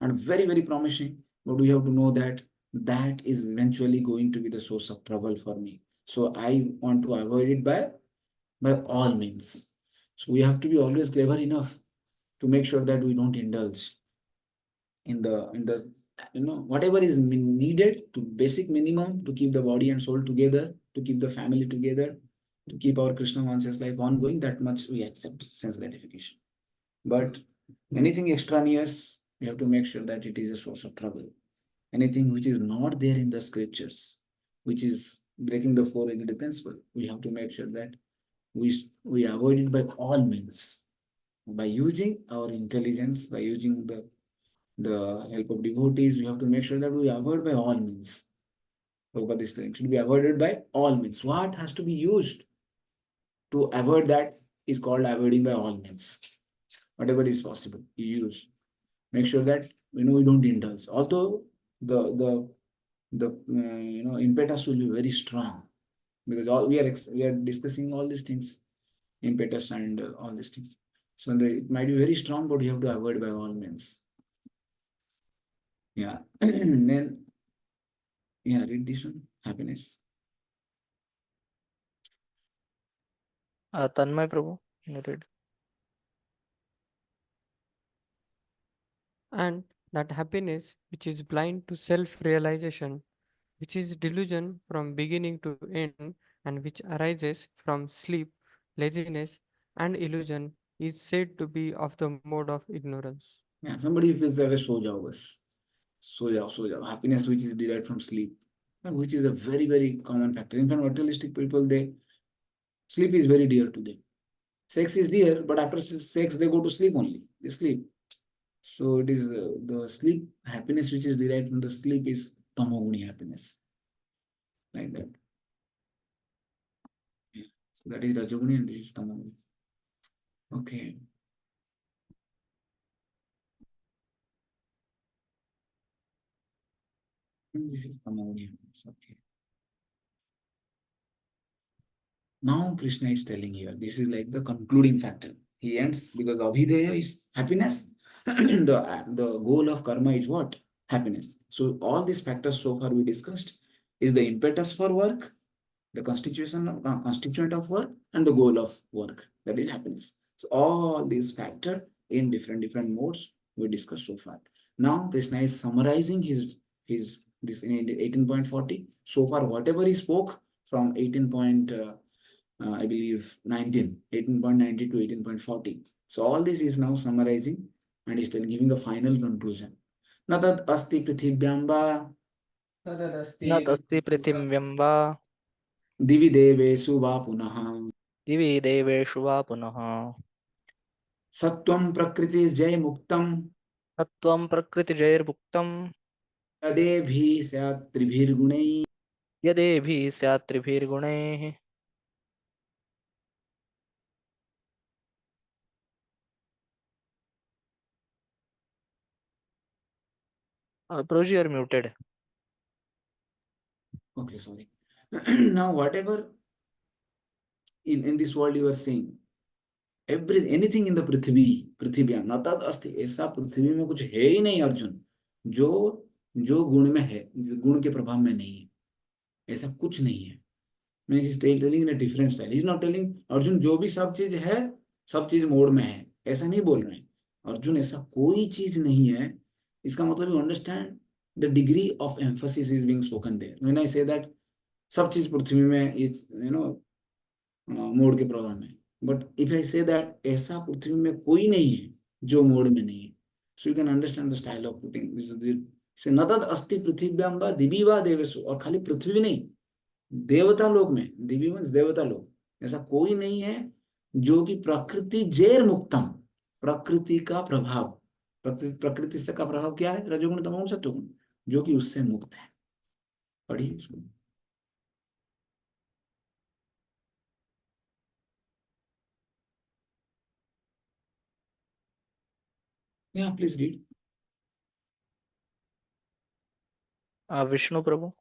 and very, very promising. But we have to know that that is eventually going to be the source of trouble for me. So I want to avoid it by all means. So we have to be always clever enough to make sure that we don't indulge in the whatever is needed to basic minimum to keep the body and soul together, to keep the family together, to keep our Krishna conscious life ongoing. That much we accept sense gratification. But anything extraneous, we have to make sure that it is a source of trouble. Anything which is not there in the scriptures, which is breaking the four-agreed principle, we have to make sure that we avoid it by all means, by using our intelligence, by using the help of devotees. We have to make sure that we avoid by all means. Prabhupada is saying should be avoided by all means. What has to be used? to avoid that is called avoiding by all means. Whatever is possible, you use. Make sure that we don't indulge. Although the impetus will be very strong, because all we are discussing all these things, impetus and all these things. So it might be very strong, but you have to avoid by all means. Yeah. Then read this one. Happiness. Tanmay Prabhu, noted. And that happiness which is blind to self realization, which is delusion from beginning to end, and which arises from sleep, laziness, and illusion, is said to be of the mode of ignorance. Yeah, somebody feels that so jao bas. So jao. Happiness which is derived from sleep, which is a very, very common factor. In fact, materialistic people, sleep is very dear to them. Sex is dear, but after sex, they go to sleep only. They sleep. So it is the sleep happiness which is derived from the sleep is tamoguni happiness. Like that. Yeah. So that is rajoguni and this is tamoguni. Okay. And this is tamoguni happiness. Okay. Now Krishna is telling here, this is like the concluding factor. He ends because Abhideya is happiness. the goal of karma is what? Happiness. So all these factors so far we discussed is the impetus for work, the constituent of work, and the goal of work. That is happiness. So all these factors in different modes we discussed so far. Now Krishna is summarizing his this in 18.40. So far, whatever he spoke from 18. I believe 18.90 to 18.40. So all this is now summarizing and is still giving a final conclusion. Natat asti prithibhyamba Nat asti prithimvyam va divi devesu va punaha divi deveshu va punaha sattvam prakriti jay muktam sattvam prakritijairmuktam tadebhi syat tribhirgunai. यदेभिः स्यात् त्रिभिर्गुणैः. Prabhuji, you are muted. Okay, sorry. Now whatever in this world you are seeing, anything in the पृथ्वी नतद अस्ति, ऐसा पृथ्वी में कुछ है ही नहीं अर्जुन जो जो गुण में है, जो गुण के प्रभाव में नहीं है. ऐसा कुछ नहीं है. Means is telling in a different style. Is not telling Arjun जो भी सब चीज है, सब चीज मोड में है, ऐसा नहीं बोल रहे हैं. अर्जुन ऐसा कोई चीज नहीं है. इसका मतलब you understand the degree of emphasis is being spoken there when I say that सब चीज पृथ्वी में इज मोड के प्रभाव में. But if I say that ऐसा पृथ्वी में कोई नहीं है जो मोड में नहीं है, so you can understand the style of putting से न तद अस्ति पृथिव्याम वा दिवि वा देवेषु. और खाली पृथ्वी नहीं, देवता लोक में, दिव्य मीन्स देवता लोक, ऐसा कोई नहीं है जो कि प्रकृति जैर मुक्तम, प्रकृति का प्रभाव, प्रकृति से का प्रभाव क्या है? रजोगुण तमोगुण सत्वगुण, जो कि उससे मुक्त है. पढ़िए इसको. Yeah, please read. Vishnu Prabhu.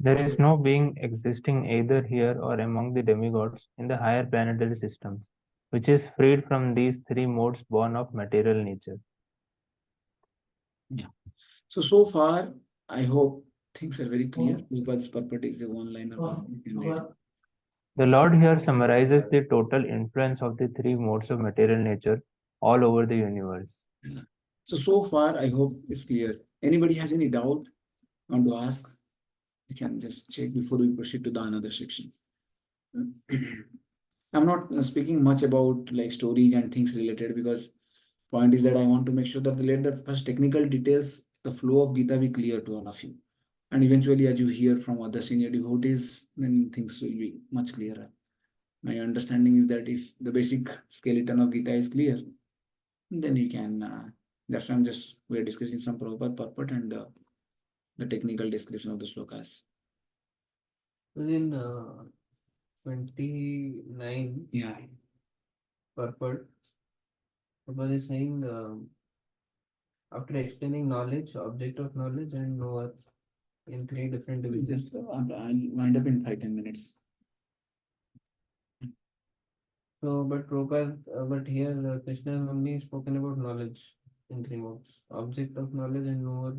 There is no being existing either here or among the demigods in the higher planetary systems, which is freed from these three modes born of material nature. Yeah. So far, I hope things are very clear. Prabhupada's purport is a one-liner. You can read. The Lord here summarizes the total influence of the three modes of material nature all over the universe. Yeah. So far, I hope it's clear. Anybody has any doubt, want to ask? You can just check before we proceed to the another section. I'm not speaking much about like stories and things related, because point is that I want to make sure that let the first technical details, the flow of Gita be clear to all of you. And eventually, as you hear from other senior devotees, then things will be much clearer. My understanding is that if the basic skeleton of Gita is clear, then you can, that's why we're discussing some Prabhupada purport and the technical description of the slokas. Within 29 Yeah. purport, Purport is saying after explaining knowledge, object of knowledge, and knower in three different divisions. Just I'll wind up in 5-10 minutes. So, but Prabhupada, but here Krishna has only spoken about knowledge in three modes. Object of knowledge and knower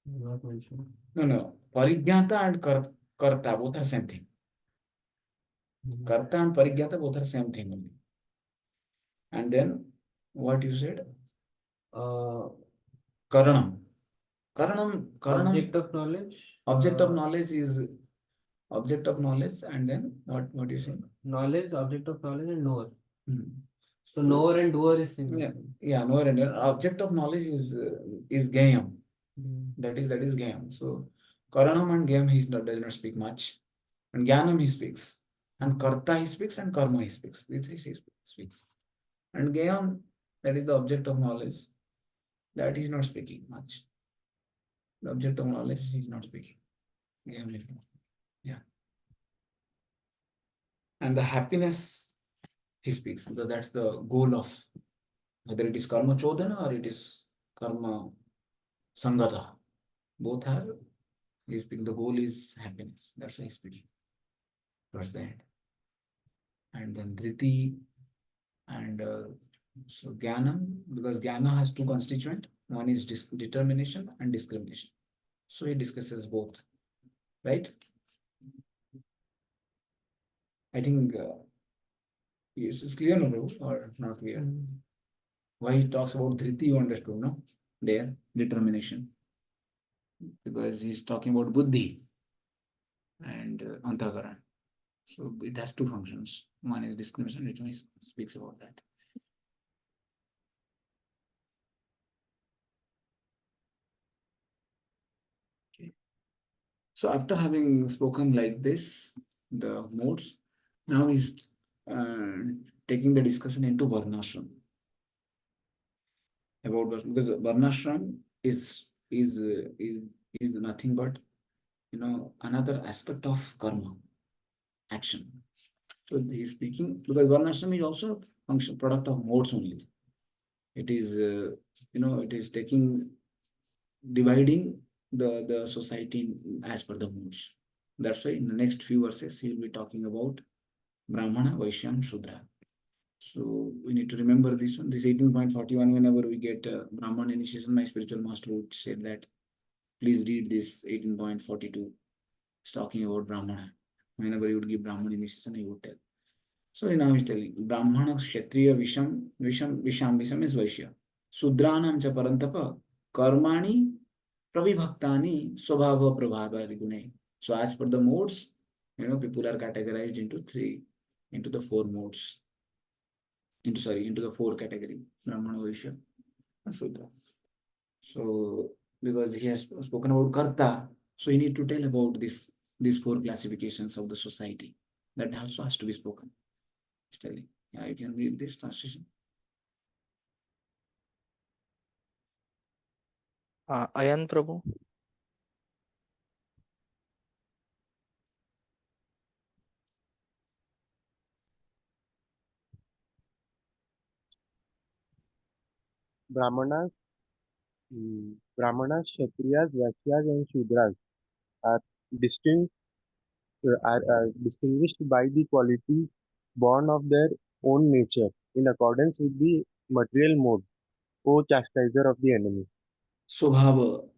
not mentioned. No. Parigyata and karta both are same thing. Karta and parigyata both are same thing only. And then what you said? Karanam. Object of knowledge. Object of knowledge is object of knowledge, and then what you say? Knowledge, object of knowledge, and knower. Hmm. So knower and doer is same. Yeah, knower and doer. Object of knowledge is Gayam. Mm. That is Gayam. So Karanam and Gayam does not speak much. And Jnanam he speaks. And Karta he speaks and Karma he speaks. These three he speaks. And Gayam, that is the object of knowledge, that he is not speaking much. The object of knowledge he is not speaking. Gayam is not. Yeah. And the happiness he speaks, because that's the goal of whether it is karma chodana or it is karma sangata. Both are, he is speaking. The goal is happiness. That's why he's speaking. Towards the end. And then Dhriti and so Jnanam, because Jnana has two constituents. One is determination and discrimination. So he discusses both. Right? I think yes, it's clear, no, or not clear? Why he talks about Dhriti, you understood, no? There, determination. Because he's talking about Buddhi and Antakaran. So it has two functions. One is discrimination, which one speaks about that. Okay. So after having spoken like this, the modes, now he's taking the discussion into Varnashram. About because Varnashram is nothing but another aspect of karma, action. So he's speaking because Varnashram is also function product of modes only. It is it is dividing the society as per the modes. That's why in the next few verses he will be talking about Brahmana, Vaishya, and Shudra. So we need to remember this one. This 18.41, whenever we get Brahman initiation, my spiritual master would say that please read this 18.42. It's talking about Brahmana. Whenever you would give Brahman initiation, he would tell. So now he's telling Brahmana, Kshatriya, Visham is Vaishya. Sudranam cha parantapa, karmani, prabhibhaktani, swabhava prabhava rigune. So as per the modes, people are categorized into the four modes. Into the four category, Brahmana, Vaishya, and Shudra. So because he has spoken about Karta, so he need to tell about these four classifications of the society. That also has to be spoken. He's telling. Yeah, you can read this translation. Ayan Prabhu. Brahmanas, Brahmanas, Kshatriyas, Vaishyas, and Shudras are distinct are distinguished by the qualities born of their own nature in accordance with the material mode, O chastiser of the enemy. Swabhava.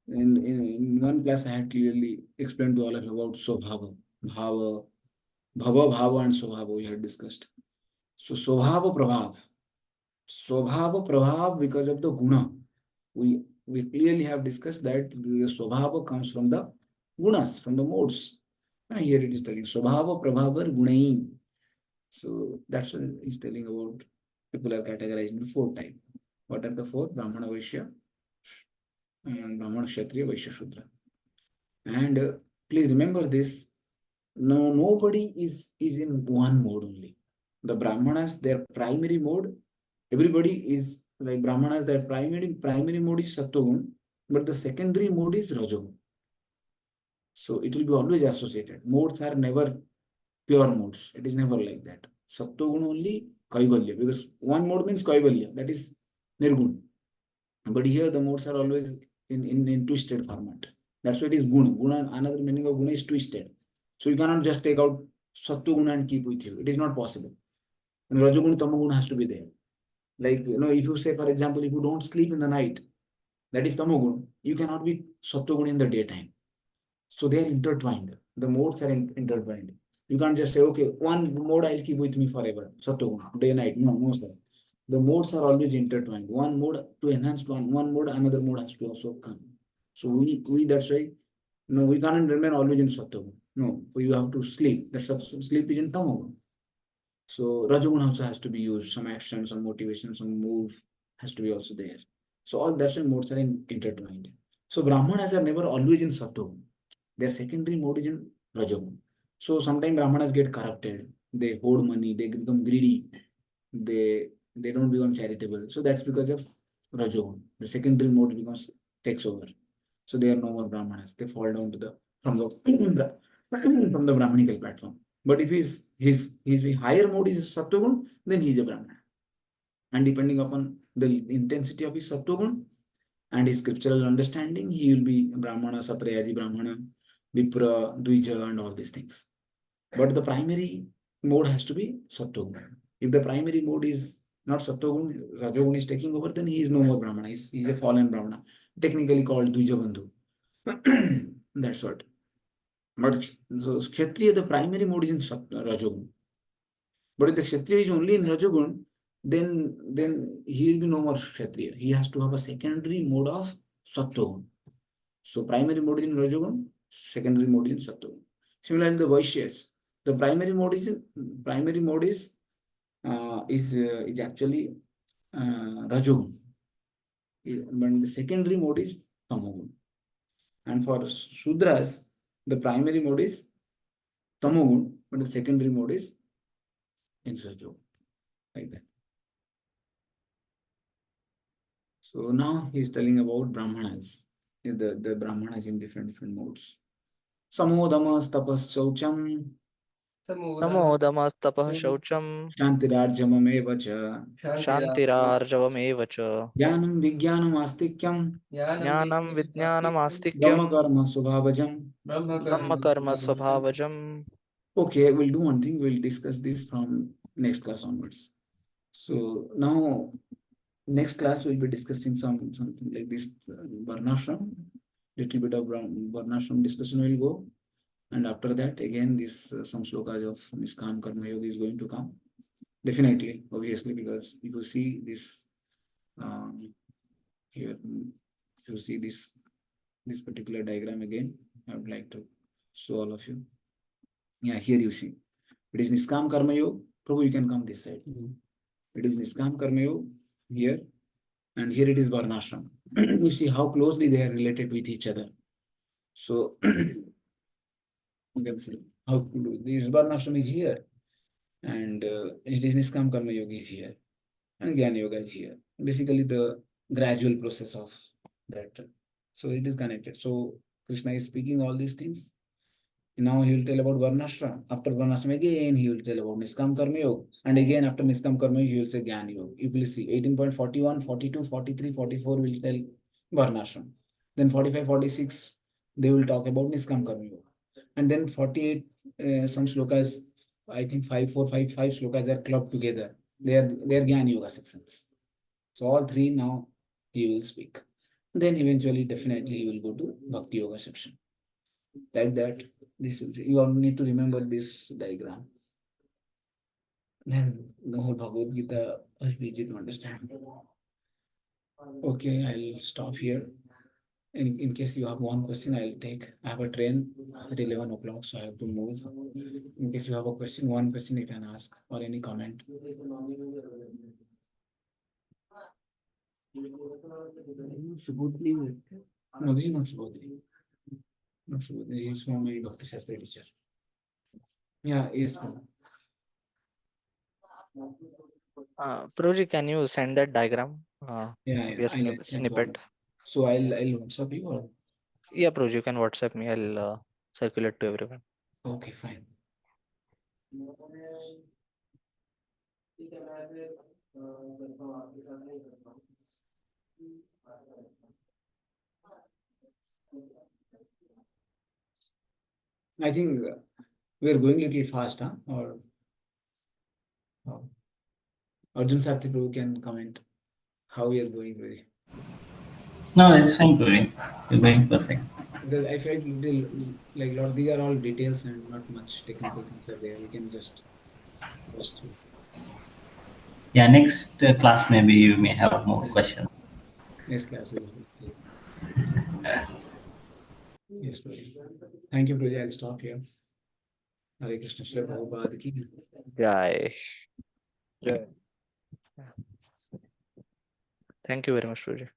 In one class, I had clearly explained to all of you about Swabhava. Bhava, Bhava, and Swabhava we had discussed. So Swabhava Prabhav. Swabhava Prabhav because of the guna. We clearly have discussed that the Swabhava comes from the gunas, from the modes. And here it is telling Swabhava Prabhavar Gunaim. So that's what he's telling about. People are categorized into four types. What are the four? Brahmana, Vaishya, and Brahmana, Kshatriya, Vaishya, Shudra. And please remember this. No, nobody is in one mode only. The Brahmanas, their primary mode, everybody is like Brahmanas, their primary mode is Sattvagun, but the secondary mode is Rajagun. So it will be always associated. Modes are never pure modes. It is never like that. Sattva only Kaivalya, because one mode means Kaivalya, that is Nirgun. But here the modes are always in twisted format. That's why it is Guna. Guna, another meaning of Guna is twisted. So you cannot just take out Sattva Guna and keep with you. It is not possible. And Rajoguna, Tamoguna has to be there. Like, if you say, for example, if you don't sleep in the night, that is Tamogun, you cannot be Sattva in the daytime. So they are intertwined. The modes are intertwined. You can't just say, okay, one mode I'll keep with me forever. Sattva, day, night. No, sir. The modes are always intertwined. One mode to enhance one mode, another mode has to also come. So we that's right. No, we can't remain always in Sattva. No, you have to sleep. That's sleep is in Tamagun. So Rajagun also has to be used. Some action, some motivation, some move has to be also there. So all that's why modes are intertwined. So Brahmanas are never always in Sattva. Their secondary mode is in Rajagun. So sometimes Brahmanas get corrupted. They hoard money. They become greedy. They don't become charitable. So that's because of Rajagun. The secondary mode takes over. So they are no more Brahmanas. They fall down to the from the from the Brahmanical platform. But if his higher mode is Sattvagun, then he is a Brahmana. And depending upon the intensity of his Sattvagun and his scriptural understanding, he will be Brahmana, Satrayaji Brahmana, Vipra, Dvija, and all these things. But the primary mode has to be Sattvagun. If the primary mode is not Sattvagun, Rajogun is taking over, then he is no more Brahmana. He's a fallen Brahmana, technically called Dvija Bandhu. That's what. But so Kshatriya, the primary mode is in Rajogun. But if the Kshatriya is only in Rajogun, then he will be no more Kshatriya. He has to have a secondary mode of Sattvagun. So primary mode is in Rajogun, secondary mode is in Sattvagun. Similarly, the Vaishyas, the primary mode is actually Rajogun. But the secondary mode is Tamogun. And for Sudras, the primary mode is Tamogun, but the secondary mode is in Rajogun. Like that. So now he is telling about Brahmanas, the Brahmanas in different modes. Samodamas tapas chaucham Samodamastapah shaucham Shantirarjamameva cha shantirarjavamev cha Jnanam vijnanam astikyam jnanam vijnanam Brahma astikyam karma subhavajam. brahma karma swabhavajam. Okay, we'll do one thing. We'll discuss this from next class onwards. So now, next class we'll be discussing something like this Varnashram. Little bit of Varnashram discussion will go, and after that again this some slokas of Niskam Karma Yoga is going to come. Definitely, obviously, because if you see this here, if you see this particular diagram again, I would like to show all of you. Yeah, here you see. It is Niskam Karma Yoga. Prabhu, you can come this side. It is Niskam Karma Yoga here, and here it is Varnashram. You see how closely they are related with each other. So you can see how this Varnashram is here, and it is Niskam Karma Yoga is here, and Jnana Yoga is here. Basically, the gradual process of that. So it is connected. So Krishna is speaking all these things. Now he will tell about Varnashram. After Varnashram again, he will tell about Niskam Karma Yoga. And again, after Niskam Karma Yoga, he will say Jnana Yoga. You will see 18.41, 42, 43, 44 will tell Varnashram. Then 45, 46, they will talk about Niskam Karma Yoga. And then 48, some slokas, I think 5 slokas are clubbed together. They are Jnana Yoga sections. So all three now he will speak. Then eventually, definitely, he will go to Bhakti Yoga section. Like that, you all need to remember this diagram. Then the whole Bhagavad Gita will be easy to understand. Okay, I'll stop here. In case you have one question, I'll take. I have a train at 11 o'clock, so I have to move. In case you have a question, one question you can ask or any comment. Subodhi. No, this is not Subodhi. Not Subodhi. This is from my Bhakti Shastri teacher. Yeah, yes. Prabhuji, can you send that diagram? Yeah, Maybe a I know. snippet. So I'll WhatsApp you or Yeah, Prabhuji, you can WhatsApp me. I'll circulate to everyone. Okay, fine. I think we are going a little fast, huh? Or Arjun Sathi Prabhu can comment how we are going really. No, it's fine, Puri. You're going perfect. Because I felt little like lot these are all details and not much technical things are there. We can just rush through. Yeah, next class maybe you may have more questions. Next class will be clear. Yes, please. Thank you, Praja. I'll stop here. Hare Krishna Shri Prabhupada ki. Jai. Yeah. Thank you very much, Puji.